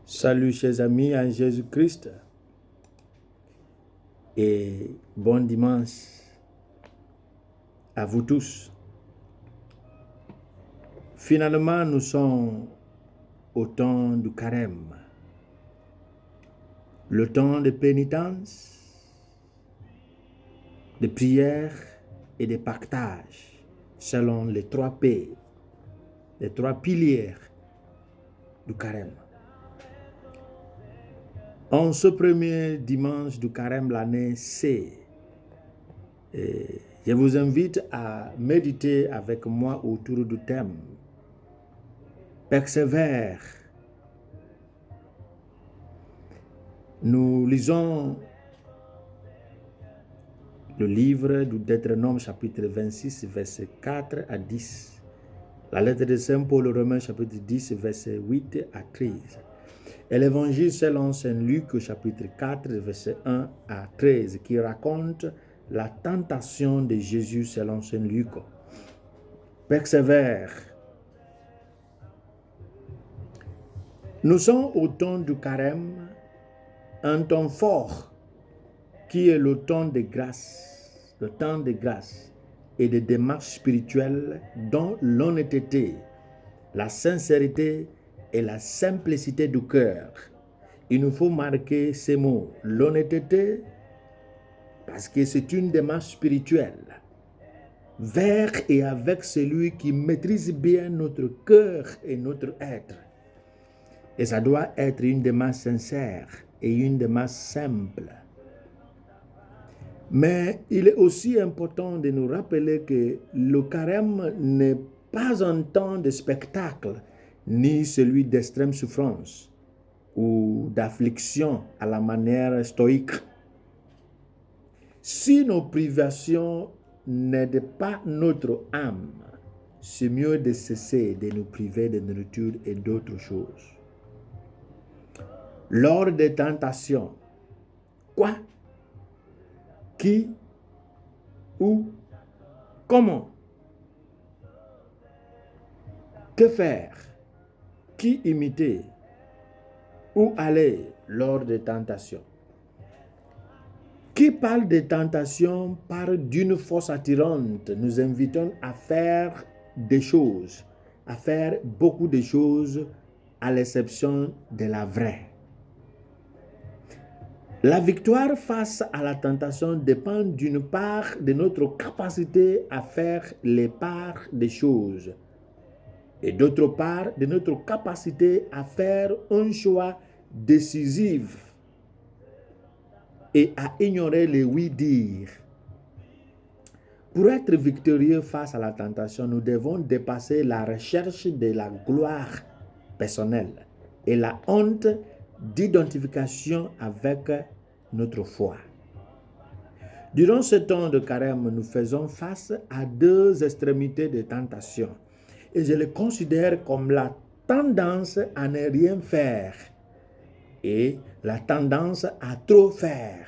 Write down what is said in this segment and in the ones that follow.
Salut chers amis en Jésus-Christ et bon dimanche à vous tous. Finalement, nous sommes au temps du carême, le temps de pénitence, de prière et de partage selon les 3 P, les 3 piliers du carême. En ce premier dimanche du carême, l'année C, je vous invite à méditer avec moi autour du thème « Persévère ». Nous lisons le livre du Deutéronome chapitre 26, versets 4 à 10. La lettre de Saint Paul aux Romains chapitre 10, versets 8 à 13. Et l'évangile selon Saint Luc chapitre 4, verset 1 à 13, qui raconte la tentation de Jésus selon Saint Luc. Persévère. Nous sommes au temps du carême, un temps fort qui est le temps de grâce, et de démarche spirituelle dont l'honnêteté, la sincérité et la simplicité du cœur. Il nous faut marquer ces mots, l'honnêteté, parce que c'est une démarche spirituelle, vers et avec celui qui maîtrise bien notre cœur et notre être. Et ça doit être une démarche sincère et une démarche simple. Mais il est aussi important de nous rappeler que le carême n'est pas un temps de spectacle, ni celui d'extrême souffrance ou d'affliction à la manière stoïque. Si nos privations n'aident pas notre âme, c'est mieux de cesser de nous priver de nourriture et d'autres choses. Lors des tentations, quoi? Qui? Où? Comment? Que faire? Qui imiter? Où aller lors des tentations? Qui parle des tentations parle d'une force attirante. Nous invitons à faire des choses, à faire beaucoup de choses à l'exception de la vraie. La victoire face à la tentation dépend d'une part de notre capacité à faire les parts des choses et d'autre part de notre capacité à faire un choix décisif et à ignorer les oui-dire. Pour être victorieux face à la tentation, nous devons dépasser la recherche de la gloire personnelle et la honte d'identification avec notre foi. Durant ce temps de carême, nous faisons face à 2 extrémités de tentation et je les considère comme la tendance à ne rien faire et la tendance à trop faire.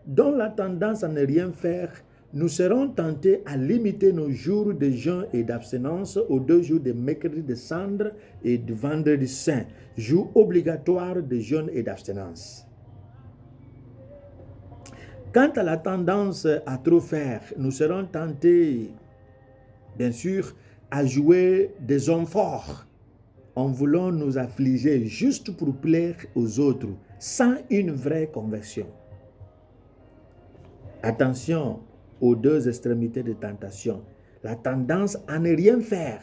Dans la tendance à ne rien faire, nous serons tentés à limiter nos jours de jeûne et d'abstinence aux 2 jours de mercredi de cendre et de vendredi saint, jours obligatoires de jeûne et d'abstinence. Quant à la tendance à trop faire, nous serons tentés, bien sûr, à jouer des hommes forts en voulant nous affliger juste pour plaire aux autres, sans une vraie conversion. Attention aux 2 extrémités de tentation, la tendance à ne rien faire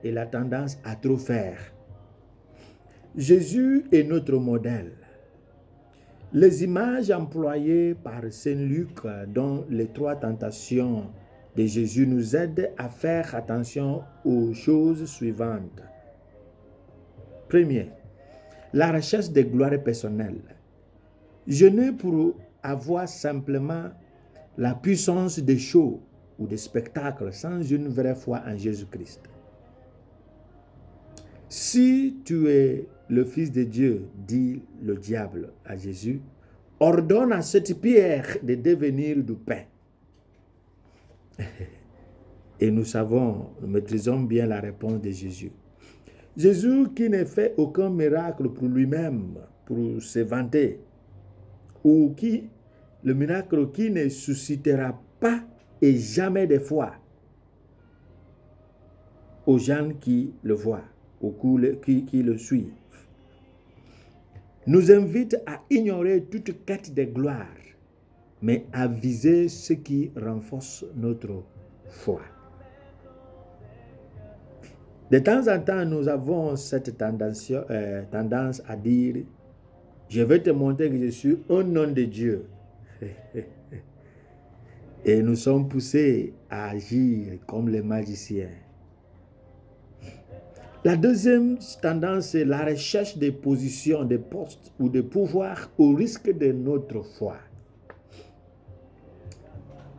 et la tendance à trop faire. Jésus est notre modèle. Les images employées par Saint Luc dans les 3 tentations de Jésus nous aident à faire attention aux choses suivantes. Premier, la recherche de gloire personnelle. Jeûner pour avoir simplement la puissance des shows ou des spectacles sans une vraie foi en Jésus-Christ. Si tu es le Fils de Dieu, dit le diable à Jésus, ordonne à cette pierre de devenir du pain. Et nous maîtrisons bien la réponse de Jésus. Jésus qui ne fait aucun miracle pour lui-même, pour se vanter, ou qui, le miracle qui ne suscitera pas et jamais de foi aux gens qui le voient, ou qui le suivent, nous invite à ignorer toute quête de gloire, mais à viser ce qui renforce notre foi. De temps en temps, nous avons cette tendance à dire, je vais te montrer que je suis un homme de Dieu. Et nous sommes poussés à agir comme les magiciens. La deuxième tendance, c'est la recherche des positions, des postes ou de pouvoir au risque de notre foi.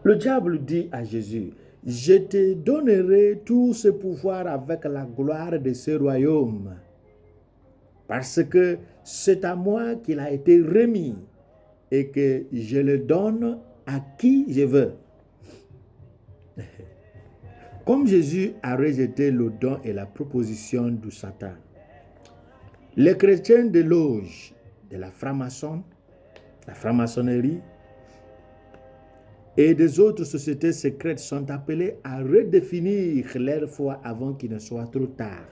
Le diable dit à Jésus, je te donnerai tout ce pouvoir avec la gloire de ce royaume, parce que c'est à moi qu'il a été remis et que je le donne à qui je veux. Comme Jésus a rejeté le don et la proposition de Satan, les chrétiens de loge de la franc-maçonnerie et des autres sociétés secrètes sont appelés à redéfinir leur foi avant qu'il ne soit trop tard.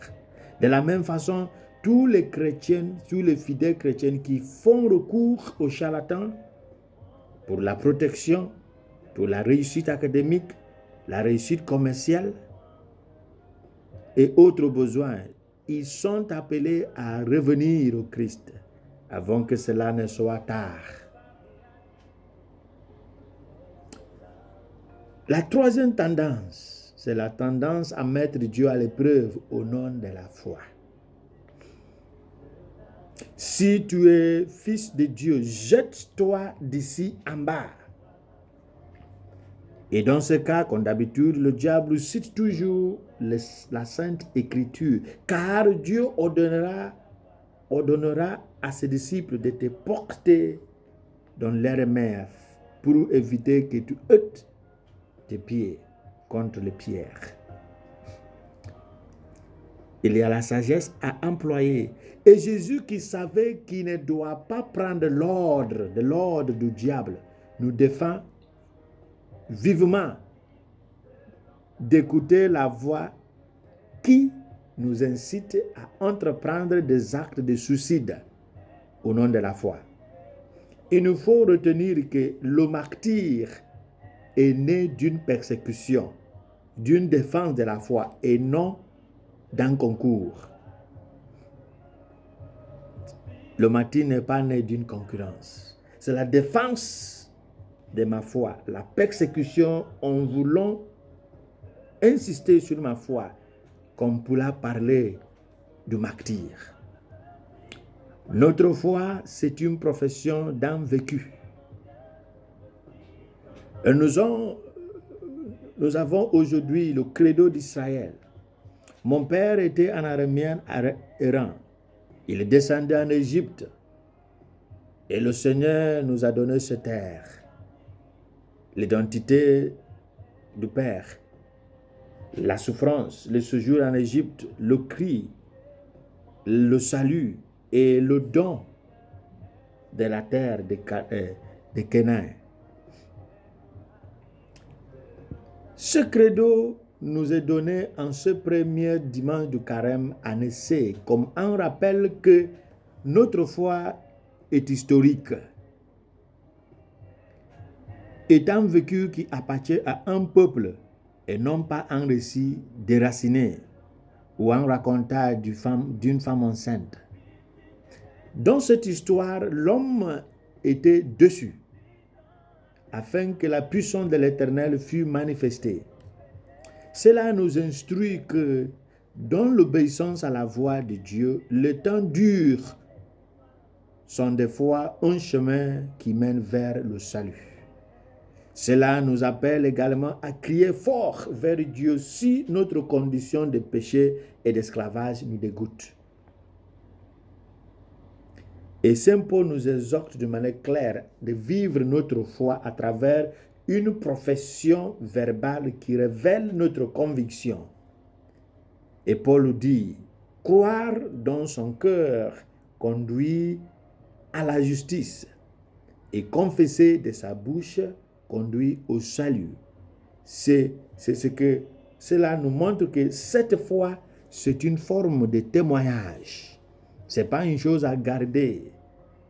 De la même façon, tous les chrétiens, tous les fidèles chrétiens qui font recours aux charlatans pour la protection, pour la réussite académique, la réussite commerciale et autres besoins, ils sont appelés à revenir au Christ avant que cela ne soit tard. La troisième tendance, c'est la tendance à mettre Dieu à l'épreuve au nom de la foi. Si tu es fils de Dieu, jette-toi d'ici en bas. Et dans ce cas, comme d'habitude, le diable cite toujours la Sainte Écriture, car Dieu ordonnera à ses disciples de te porter dans l'air mer pour éviter que tu heurtes tes pieds contre les pierres. Il y a la sagesse à employer. Et Jésus qui savait qu'il ne doit pas prendre l'ordre du diable, nous défend vivement d'écouter la voix qui nous incite à entreprendre des actes de suicide au nom de la foi. Il nous faut retenir que le martyr est né d'une persécution, d'une défense de la foi et non d'un concours. Le martyr n'est pas né d'une concurrence. C'est la défense de ma foi, la persécution en voulant insister sur ma foi, comme pour la parler du martyr. Notre foi, c'est une profession d'un vécu. Et nous avons aujourd'hui le credo d'Israël. Mon père était un araméen errant. Il est descendu en Égypte. Et le Seigneur nous a donné cette terre. L'identité du Père. La souffrance, le séjour en Égypte, le cri, le salut et le don de la terre de Canaan. Ce credo nous est donné en ce premier dimanche du carême en essai, comme un rappel que notre foi est historique, est un vécu qui appartient à un peuple et non pas un récit déraciné ou un racontage d'une femme enceinte. Dans cette histoire, l'homme était dessus, afin que la puissance de l'Éternel fût manifestée. Cela nous instruit que, dans l'obéissance à la voix de Dieu, les temps durs sont des fois un chemin qui mène vers le salut. Cela nous appelle également à crier fort vers Dieu si notre condition de péché et d'esclavage nous dégoûte. Et Saint Paul nous exhorte de manière claire de vivre notre foi à travers une profession verbale qui révèle notre conviction. Et Paul dit Croire dans son cœur conduit à la justice et confesser de sa bouche conduit au salut. C'est ce que cela nous montre que cette foi, c'est une forme de témoignage. Ce n'est pas une chose à garder.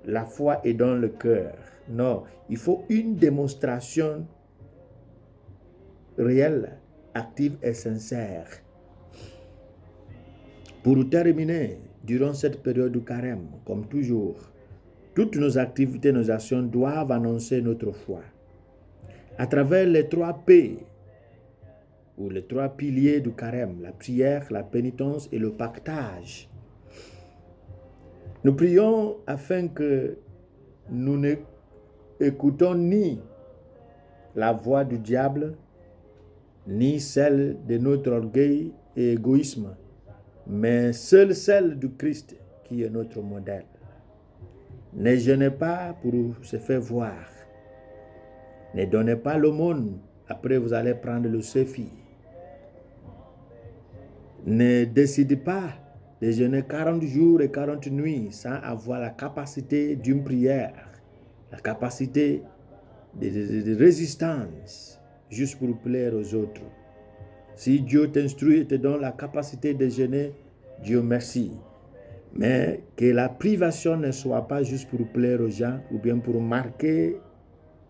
La foi est dans le cœur. Non, il faut une démonstration réelle, active et sincère. Pour terminer, durant cette période de carême, comme toujours, toutes nos activités, nos actions doivent annoncer notre foi. À travers les 3 P, ou les 3 piliers du carême, la prière, la pénitence et le pactage. Nous prions afin que nous n'écoutons ni la voix du diable, ni celle de notre orgueil et égoïsme, mais seule celle du Christ qui est notre modèle. Ne jeûnez pas pour se faire voir. Ne donnez pas l'aumône, après vous allez prendre le séfi. Ne décidez pas de jeûner 40 jours et 40 nuits sans avoir la capacité d'une prière, la capacité de résistance, juste pour plaire aux autres. Si Dieu t'instruit et te donne la capacité de jeûner, Dieu merci. Mais que la privation ne soit pas juste pour plaire aux gens ou bien pour marquer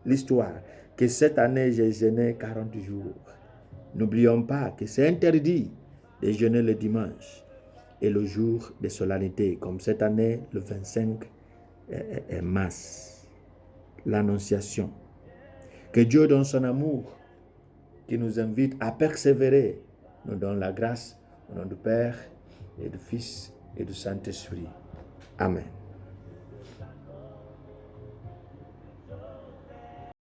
l'histoire. Que cette année, j'ai jeûné 40 jours. N'oublions pas que c'est interdit de jeûner le dimanche et le jour de solennité, comme cette année, le 25 mars, l'Annonciation. Que Dieu, dans son amour, qui nous invite à persévérer, nous donne la grâce au nom du Père et du Fils et du Saint-Esprit. Amen.